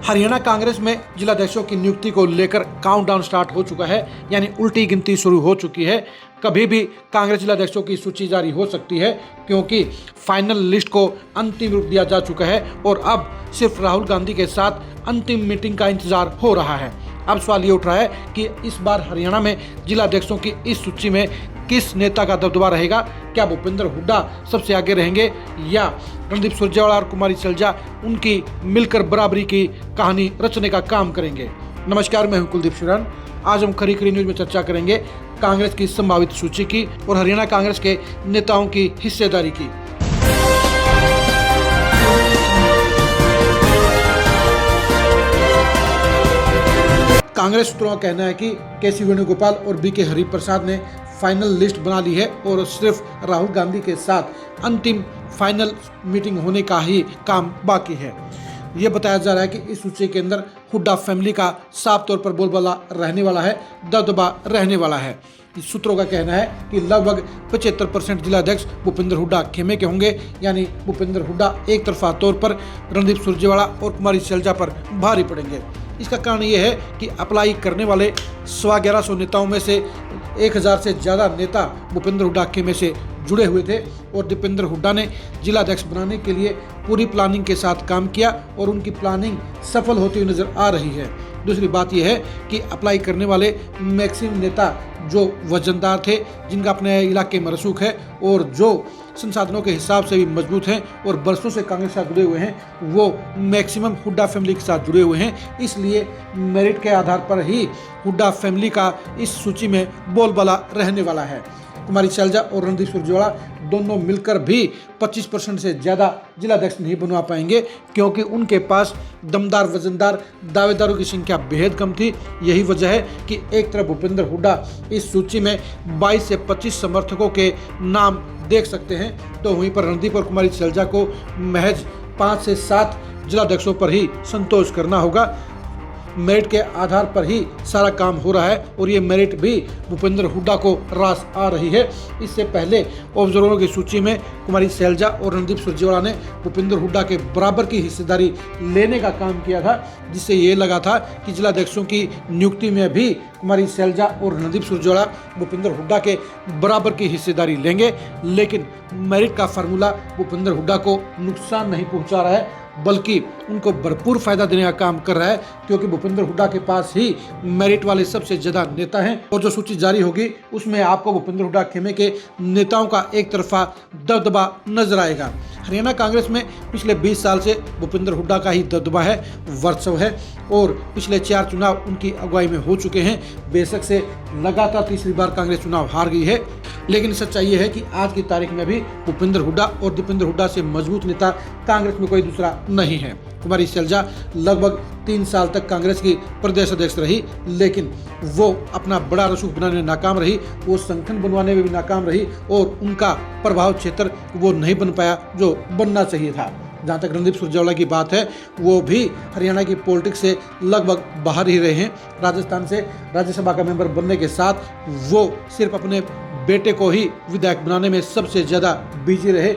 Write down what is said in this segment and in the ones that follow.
हरियाणा कांग्रेस में जिलाध्यक्षों की नियुक्ति को लेकर काउंटडाउन स्टार्ट हो चुका है, यानी उल्टी गिनती शुरू हो चुकी है। कभी भी कांग्रेस जिलाध्यक्षों की सूची जारी हो सकती है, क्योंकि फाइनल लिस्ट को अंतिम रूप दिया जा चुका है और अब सिर्फ राहुल गांधी के साथ अंतिम मीटिंग का इंतजार हो रहा है। अब सवाल ये उठ रहा है कि इस बार हरियाणा में जिलाध्यक्षों की इस सूची में किस नेता का दबदबा रहेगा। क्या भूपेंद्र हुड्डा सबसे आगे रहेंगे या रणदीप सुरजेवाला और कुमारी सैलजा उनकी मिलकर बराबरी की कहानी रचने का काम करेंगे। नमस्कार, मैं हूं कुलदीप शिरान। आज हम खरी खरी न्यूज में चर्चा करेंगे कांग्रेस की संभावित सूची की और हरियाणा कांग्रेस के नेताओं की हिस्सेदारी की। कांग्रेस सूत्रों का कहना है कि केसी वेणुगोपाल और बीके हरिप्रसाद ने फाइनल लिस्ट बना ली है और सिर्फ राहुल गांधी के साथ अंतिम फाइनल मीटिंग होने का ही काम बाकी है। ये बताया जा रहा है कि इस सूची के अंदर हुड्डा फैमिली का साफ तौर पर बोलबाला रहने वाला है, दबदबा रहने वाला है। सूत्रों का कहना है कि लगभग 75% जिलाध्यक्ष भूपेंद्र हुड्डा खेमे के होंगे, यानी भूपेंद्र हुड्डा एक तरफा तौर पर रणदीप सुरजेवाला और कुमारी सैलजा पर भारी पड़ेंगे। इसका कारण ये है कि अप्लाई करने वाले 1150 नेताओं में से 1000 से ज़्यादा नेता भूपेंद्र हुड्डा खेमे से जुड़े हुए थे और दीपेंद्र हुड्डा ने जिलाध्यक्ष बनाने के लिए पूरी प्लानिंग के साथ काम किया और उनकी प्लानिंग सफल होती हुई नजर आ रही है। दूसरी बात यह है कि अप्लाई करने वाले मैक्सिमम नेता जो वजनदार थे, जिनका अपने इलाके में रसूख है और जो संसाधनों के हिसाब से भी मजबूत हैं और बरसों से कांग्रेस के साथ जुड़े हुए हैं, वो मैक्सिमम हुड्डा फैमिली के साथ जुड़े हुए हैं। इसलिए मेरिट के आधार पर ही हुड्डा फैमिली का इस सूची में बोलबाला रहने वाला है। कुमारी सैलजा और रणदीप सुरजेवाला दोनों मिलकर भी 25% से ज़्यादा जिलाध्यक्ष नहीं बनवा पाएंगे, क्योंकि उनके पास दमदार वजनदार दावेदारों की संख्या बेहद कम थी। यही वजह है कि एक तरफ भूपेंद्र हुड्डा इस सूची में 22 से 25 समर्थकों के नाम देख सकते हैं, तो वहीं पर रणदीप और कुमारी सैलजा को महज 5 से 7 जिलाध्यक्षों पर ही संतोष करना होगा। मेरिट के आधार पर ही सारा काम हो रहा है और ये मेरिट भी भूपेंद्र हुड्डा को रास आ रही है। इससे पहले ऑब्जर्वरों की सूची में कुमारी सैलजा और रणदीप सुरजेवाला ने भूपेंद्र हुड्डा के बराबर की हिस्सेदारी लेने का काम किया था, जिससे ये लगा था कि जिलाध्यक्षों की नियुक्ति में भी कुमारी सैलजा और रणदीप सुरजेवाला भूपेंद्र हुड्डा के बराबर की हिस्सेदारी लेंगे। लेकिन मेरिट का फार्मूला भूपेंद्र हुड्डा को नुकसान नहीं पहुंचा रहा है, बल्कि उनको भरपूर फायदा देने का काम कर रहा है, क्योंकि भूपेंद्र हुड्डा के पास ही मेरिट वाले सबसे ज्यादा नेता हैं और जो सूची जारी होगी उसमें आपको भूपेंद्र हुड्डा खेमे के नेताओं का एक तरफा दबदबा नजर आएगा। हरियाणा कांग्रेस में पिछले 20 साल से भूपेंद्र हुड्डा का ही दबदबा है, वर्चस्व है और पिछले 4 चुनाव उनकी अगुवाई में हो चुके हैं। बेशक से लगातार तीसरी बार कांग्रेस चुनाव हार गई है, लेकिन सच्चाई ये है कि आज की तारीख में भी भूपेंद्र हुड्डा और दीपेंद्र हुड्डा से मजबूत नेता कांग्रेस में कोई दूसरा नहीं है। कुमारी सैलजा लगभग 3 साल तक कांग्रेस की प्रदेश अध्यक्ष रही, लेकिन वो अपना बड़ा रसूख बनाने में नाकाम रही, वो संगठन बनवाने में भी नाकाम रही और उनका प्रभाव क्षेत्र वो नहीं बन पाया जो बनना चाहिए था। जहाँ तक रणदीप सुरजेवाला की बात है, वो भी हरियाणा की पॉलिटिक्स से लगभग बाहर ही रहे हैं। राजस्थान से राज्यसभा का मेंबर बनने के साथ वो सिर्फ अपने बेटे को ही विधायक बनाने में सबसे ज़्यादा बिजी रहे।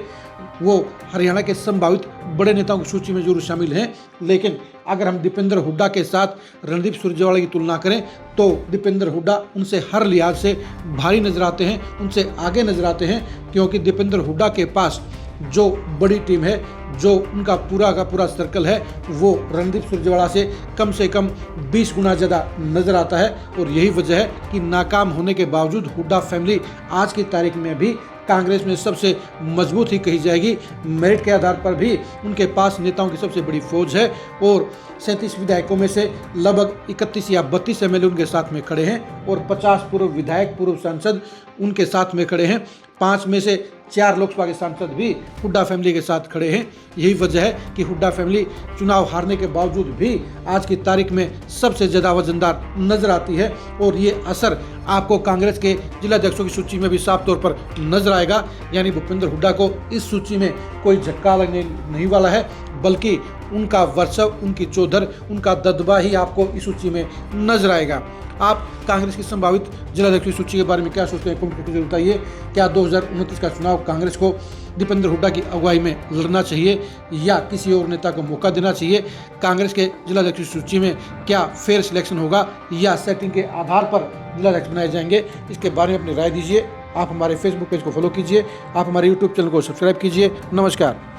वो हरियाणा के संभावित बड़े नेताओं की सूची में जरूर शामिल हैं, लेकिन अगर हम दीपेंद्र हुड्डा के साथ रणदीप सुरजेवाला की तुलना करें तो दीपेंद्र हुड्डा उनसे हर लिहाज से भारी नजर आते हैं, उनसे आगे नजर आते हैं, क्योंकि दीपेंद्र हुड्डा के पास जो बड़ी टीम है, जो उनका पूरा का पूरा सर्कल है, वो रणदीप सुरजेवाला से कम 20 गुना ज़्यादा नजर आता है। और यही वजह है कि नाकाम होने के बावजूद हुड्डा फैमिली आज की तारीख में भी कांग्रेस में सबसे मजबूत ही कही जाएगी। मेरिट के आधार पर भी उनके पास नेताओं की सबसे बड़ी फौज है और 37 विधायकों में से लगभग 31 या 32 एमएलए उनके साथ में खड़े हैं और 50 पूर्व विधायक, पूर्व सांसद उनके साथ में खड़े हैं। 5 में से 4 लोकसभा के सांसद भी हुड्डा फैमिली के साथ खड़े हैं। यही वजह है कि हुड्डा फैमिली चुनाव हारने के बावजूद भी आज की तारीख में सबसे ज़्यादा वजनदार नजर आती है और ये असर आपको कांग्रेस के जिलाध्यक्षों की सूची में भी साफ तौर पर नजर आएगा। यानी भूपेंद्र हुड्डा को इस सूची में कोई झटका लगने नहीं वाला है, बल्कि उनका वर्चस्व, उनकी चौधर, उनका दबदबा ही आपको इस सूची में नजर आएगा। आप कांग्रेस की संभावित जिलाध्यक्ष की सूची के बारे में क्या सोचते हैं? कमेंट करके जरूर बताइए। क्या 2029 का चुनाव कांग्रेस को दीपेंद्र हुड्डा की अगुवाई में लड़ना चाहिए या किसी और नेता को मौका देना चाहिए? कांग्रेस के जिलाध्यक्ष की सूची में क्या फेयर सिलेक्शन होगा या सेटिंग के आधार पर जिलाध्यक्ष बनाए जाएंगे? इसके बारे में अपनी राय दीजिए। आप हमारे फेसबुक पेज को फॉलो कीजिए, आप हमारे यूट्यूब चैनल को सब्सक्राइब कीजिए। नमस्कार।